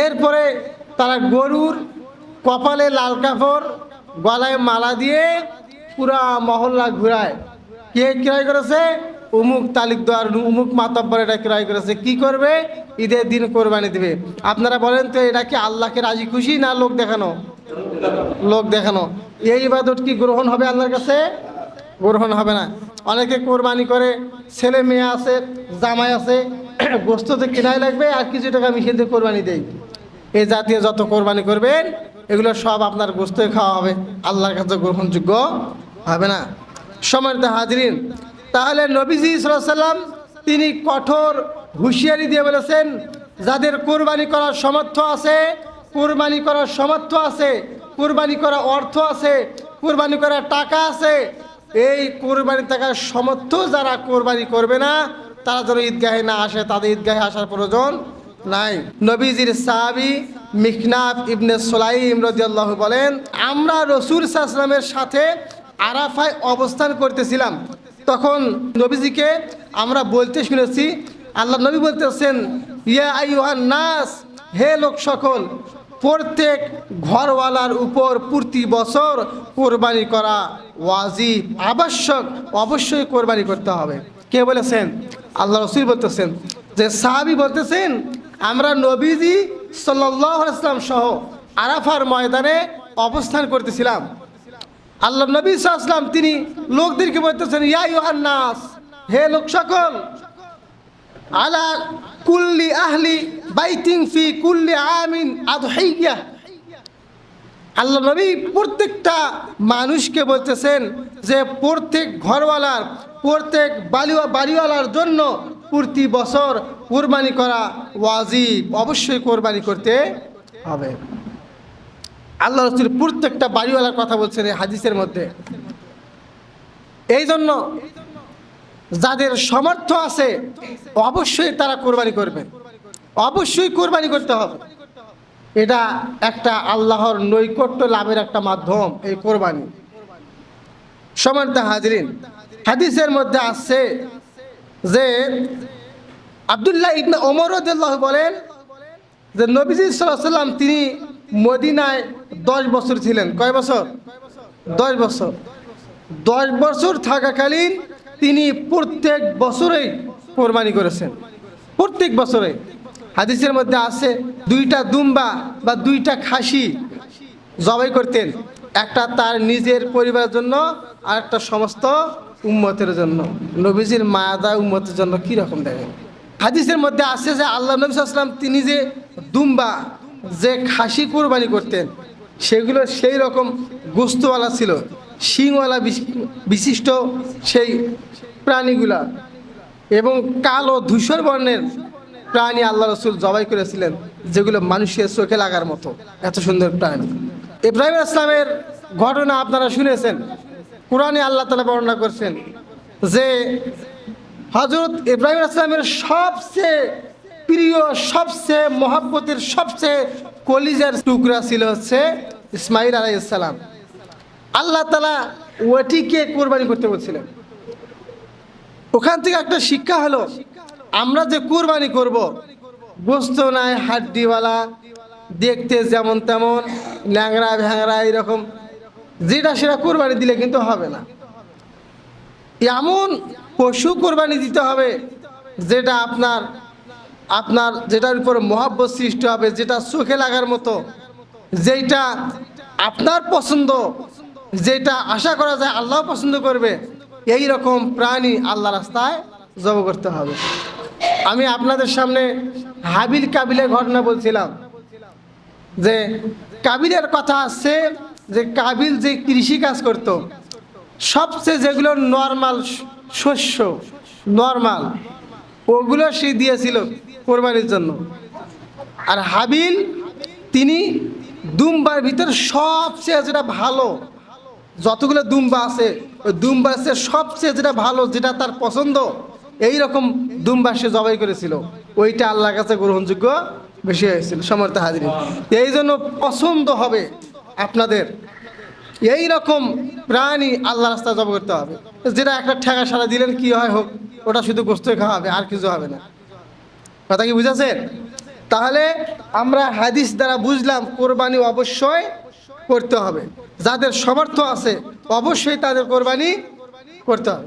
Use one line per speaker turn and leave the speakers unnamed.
এরপরে তারা গরুর কপালে লাল কাপড়, গলায় মালা দিয়ে পুরা মহল্লা ঘুরায়। কে ক্রয় করেছে? উমুক তালুকদার, উমুক মাতব্বর এটা ক্রয় করেছে। কি করবে? ঈদের দিন কোরবানি দিবে। আপনারা বলেন তো এটা কি আল্লাহকে রাজি খুশি না লোক দেখানো? লোক দেখানো। এই ইবাদত কি গ্রহণ হবে আল্লাহর কাছে? গ্রহণ হবে না। অনেকে কোরবানি করে, ছেলে মেয়ে আছে, জামাই আছে, গোস্ত তো কেনাই লাগবে আর কিছু টাকা মিশিয়ে দিয়ে কোরবানি দেয়। এই জাতীয় যত কোরবানি করবেন এগুলো সব আপনার গোস্তই খাওয়া হবে, আল্লাহর কাছে গ্রহণযোগ্য হবে না। সম্মানিত হাজরিন, তাহলে নবীজি সাল্লাল্লাহু আলাইহি ওয়াসাল্লাম তিনি কঠোর হুঁশিয়ারি দিয়ে বলেছেন, যাদের কোরবানি করার সামর্থ্য আছে, কোরবানি করার সামর্থ্য আছে, কোরবানি করা অর্থ আছে, কোরবানি করার টাকা আছে, এই কোরবানি টাকার সামর্থ্য যারা কোরবানি করবে না তারা যেন ঈদগাহে না আসে, তাদের ঈদগাহে আসার প্রয়োজন নাই। নবীজির সাহাবী মিখনাফ ইবনে সুলাইম রাদিয়াল্লাহু বলেন, আমরা রাসূল সাল্লাল্লাহু আলাইহি ওয়াসাল্লামের সাথে আরাফায় অবস্থান করতেছিলাম। তখন নবীজিকে আমরা বলতে শুনেছি, আল্লাহ নবী বলতেছেন, ইয়া আইয়ুহান নাস, হে লোক সকল, প্রত্যেক ঘরওয়ালার উপর প্রতি বছর কোরবানি করা ওয়াজিব, আবশ্যক, অবশ্যই কোরবানি করতে হবে। কে বলেছেন? আল্লাহ রাসূল বলতেছেন। যে সাহাবী বলতেছেন, আমরা নবীজি সাল্লাল্লাহু আলাইহি ওয়াসাল্লাম সহ আরাফার ময়দানে অবস্থান করতেছিলাম। আল্লাহ নবী সাল্লাল্লাহু আলাইহি ওয়াসাল্লাম তিনি লোকদেরকে বলতেছেন, ইয়া আইয়ুহান নাস, হে লোক সকল, আলা কুল্লি আহলি বাইতিন ফি কুল্লি আমিন আদহিয়া। আল্লাহ নবী প্রত্যেকটা মানুষকে বলতেছেন যে প্রত্যেক ঘরওয়ালার, প্রত্যেক বাড়িওয়ালার জন্য প্রতি বছর কোরবানি করা ওয়াজিব, অবশ্যই কোরবানি করতে হবে। আল্লাহ রাসূল প্রত্যেকটা বাড়িওয়ালার কথা বলছেন এই হাদিসের মধ্যে। এই জন্য যাদের সামর্থ্য আছে অবশ্যই তারা কোরবানি করবেন, অবশ্যই কোরবানি করতে হবে। এটা একটা আল্লাহর নৈকট্য লাভের একটা মাধ্যম এই কোরবানি। সম্মানিত হাজরিন, হাদিসের মধ্যে আছে যে আব্দুল্লাহ ইবনে ওমর রাদিয়াল্লাহু বলেন যে নবীজি সাল্লাল্লাহু আলাইহি ওয়াসাল্লাম তিনি মদিনায় 10 বছর ছিলেন। কয় বছর? 10 বছর। 10 বছর থাকাকালীন তিনি প্রত্যেক বছরেই কোরবানি করেছেন, প্রত্যেক বছরে। হাদিসের মধ্যে আছে 2টা দুম্বা বা 2টা খাসি জবাই করতেন, একটা তার নিজের পরিবারের জন্য আর একটা সমস্ত উম্মতের জন্য। নবীজির মায়াদা উম্মতের জন্য কীরকম দেখেন। হাদিসের মধ্যে আছে যে আল্লাহ নবী সাল্লাল্লাহু আলাইহি ওয়াসাল্লাম তিনি যে দুম্বা, যে খাসি কোরবানি করতেন সেগুলো সেই রকম গোস্তওয়ালা ছিল, শিংওয়ালা বিশিষ্ট সেই প্রাণীগুলা, এবং কালো ধূসর বর্ণের প্রাণী আল্লাহ রাসূল জবাই করেছিলেন, যেগুলো মানুষের চোখে লাগার মতো এত সুন্দর প্রাণী। ইব্রাহিম ইসলামের ঘটনা আপনারা শুনেছেন, কোরআনে আল্লাহ তাআলা বর্ণনা করছেন যে হযরত ইব্রাহিম ইসলামের সবচেয়ে প্রিয়, সবচেয়ে মহব্বতের, সবচেয়ে কলিজার টুকরা ছিল হচ্ছে ইসমাইল আলাইহিস সালাম। আল্লাহ তাআলা ওটিকে কোরবানি করতে বলছিলেন। ওখান থেকে একটা শিক্ষা হলো, আমরা যে কোরবানি করব, গোস্ত নাই, হাড্ডিওয়ালা, দেখতে যেমন তেমন, ল্যাংড়া ভ্যাংরা এরকম যেটা সেটা কোরবানি দিলে কিন্তু হবে না। এমন পশু কোরবানি দিতে হবে যেটা আপনার যেটার উপর মহব্বত সৃষ্টি হবে, যেটা চোখে লাগার মতো, যেটা আপনার পছন্দ, যেটা আশা করা যায় আল্লাহ পছন্দ করবে, এই রকম প্রাণী আল্লাহ রাস্তায় জবাই করতে হবে। আমি আপনাদের সামনে হাবিল কাবিলের ঘটনা বলছিলাম যে কাবিলের কথা আছে যে কাবিল যে কৃষি কাজ করত, সবচেয়ে যেগুলো নর্মাল শস্য, নর্মাল, ওগুলো সে দিয়েছিল কোরবানির জন্য। আর হাবিল তিনি দুম্বার ভিতর সবচেয়ে যেটা ভালো, যতগুলো দুম্বা আছে ওই দুম্বা আছে সবচেয়ে যেটা ভালো, যেটা তার পছন্দ, এই রকম দুম্বা সে জবাই করেছিল। ওইটা আল্লাহর কাছে গ্রহণযোগ্য বেশি হয়েছিল। সমর্থ হাজির, এই জন্য পছন্দ হবে আপনাদের এই রকম প্রাণী আল্লাহ রাস্তায় জবাই করতে হবে। যেটা একটা ঠেকা সারা দিলেন কি হয় হোক, ওটা শুধু গোস্তই খাওয়া হবে, আর কিছু হবে না। কথা কি বুঝেছেন? তাহলে আমরা হাদিস দ্বারা বুঝলাম কোরবানি অবশ্যই করতে হবে, যাদের সামর্থ্য আছে অবশ্যই তাদের কোরবানি করতে হবে।